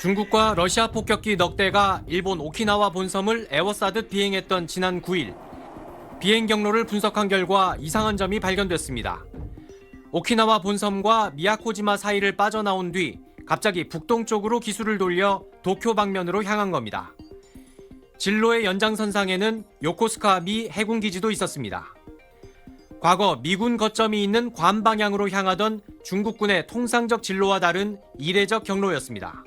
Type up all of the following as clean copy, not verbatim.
중국과 러시아 폭격기 넉 대가 일본 오키나와 본섬을 에워싸듯 비행했던 지난 9일, 비행 경로를 분석한 결과 이상한 점이 발견됐습니다. 오키나와 본섬과 미야코지마 사이를 빠져나온 뒤 갑자기 북동쪽으로 기수를 돌려 도쿄 방면으로 향한 겁니다. 진로의 연장선상에는 요코스카 미 해군기지도 있었습니다. 과거 미군 거점이 있는 괌 방향으로 향하던 중국군의 통상적 진로와 다른 이례적 경로였습니다.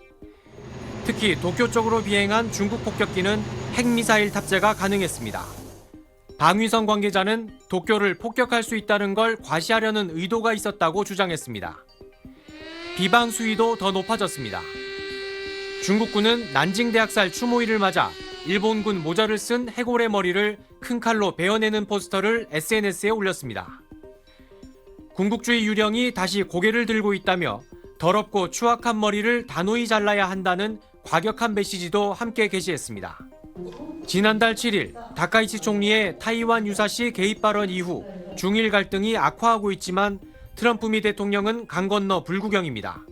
특히 도쿄 쪽으로 비행한 중국 폭격기는 핵미사일 탑재가 가능했습니다. 방위성 관계자는 도쿄를 폭격할 수 있다는 걸 과시하려는 의도가 있었다고 주장했습니다. 비방 수위도 더 높아졌습니다. 중국군은 난징 대학살 추모일을 맞아 일본군 모자를 쓴 해골의 머리를 큰 칼로 베어내는 포스터를 SNS에 올렸습니다. 군국주의 유령이 다시 고개를 들고 있다며 더럽고 추악한 머리를 단호히 잘라야 한다는 과격한 메시지도 함께 게시했습니다. 지난달 7일 다카이치 총리의 타이완 유사시 개입 발언 이후 중일 갈등이 악화하고 있지만 트럼프 미 대통령은 강 건너 불구경입니다.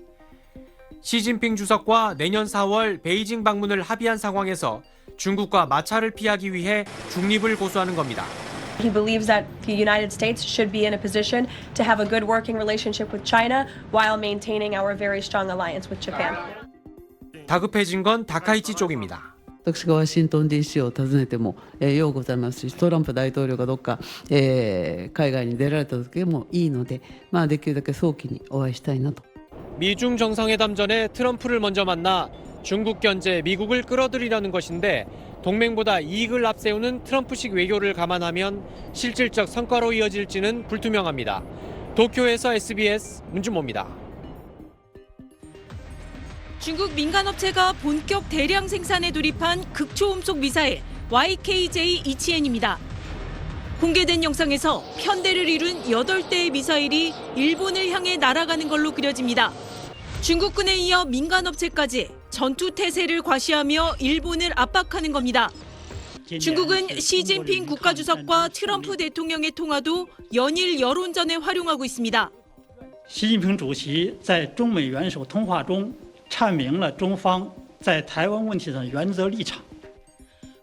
시진핑 주석과 내년 4월 베이징 방문을 합의한 상황에서 중국과 마찰을 피하기 위해 중립을 고수하는 겁니다. He believes that the United States should be in a position to have a good working relationship with China while maintaining our very strong alliance with Japan. 다급해진 건 다카이치 쪽입니다. 私がワシントン DC を訪ねても、ようございますし、トランプ大統領がどっか、海外に出られた時もいいので、できるだけ早期にお会いしたいなと。 미중 정상회담 전에 트럼프를 먼저 만나 중국 견제 미국을 끌어들이려는 것인데 동맹보다 이익을 앞세우는 트럼프식 외교를 감안하면 실질적 성과로 이어질지는 불투명합니다. 도쿄에서 SBS 문준모입니다. 중국 민간업체가 본격 대량 생산에 돌입한 극초음속 미사일 YKJ-210N입니다. 공개된 영상에서 편대를 이룬 8대의 미사일이 일본을 향해 날아가는 걸로 그려집니다. 중국군에 이어 민간업체까지 전투 태세를 과시하며 일본을 압박하는 겁니다. 중국은 시진핑 국가주석과 트럼프 대통령의 통화도 연일 여론전에 활용하고 있습니다. 习近平主席在中美元首通话中阐明了中方在台湾问题的原则立场。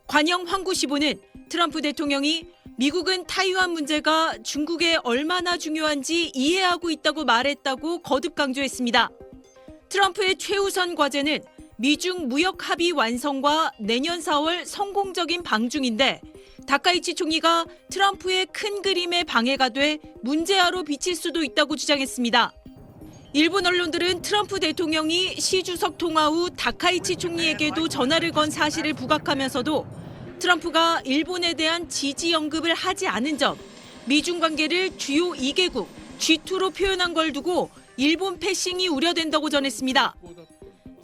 관영 황구시보는 트럼프 대통령이 미국은 타이완 문제가 중국에 얼마나 중요한지 이해하고 있다고 말했다고 거듭 강조했습니다. 트럼프의 최우선 과제는 미중 무역 합의 완성과 내년 4월 성공적인 방중인데 다카이치 총리가 트럼프의 큰 그림에 방해가 돼 문제아로 비칠 수도 있다고 주장했습니다. 일본 언론들은 트럼프 대통령이 시 주석 통화 후 다카이치 총리에게도 전화를 건 사실을 부각하면서도 트럼프가 일본에 대한 지지 언급을 하지 않은 점, 미중 관계를 주요 2개국 G2로 표현한 걸 두고 일본 패싱이 우려된다고 전했습니다.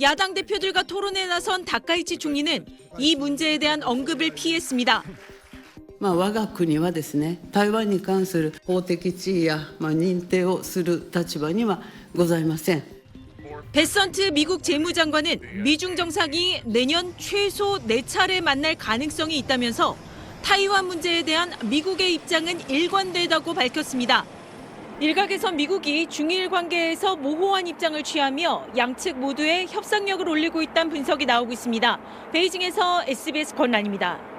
야당 대표들과 토론에 나선 다카이치 총리는 이 문제에 대한 언급을 피했습니다. 我が国はですね、台湾に関する法的地位や、認定をする立場にはございません。 베선트 미국 재무장관은 미중 정상이 내년 최소 4차례 만날 가능성이 있다면서 타이완 문제에 대한 미국의 입장은 일관되다고 밝혔습니다. 일각에선 미국이 중일 관계에서 모호한 입장을 취하며 양측 모두의 협상력을 올리고 있다는 분석이 나오고 있습니다. 베이징에서 SBS 권란입니다.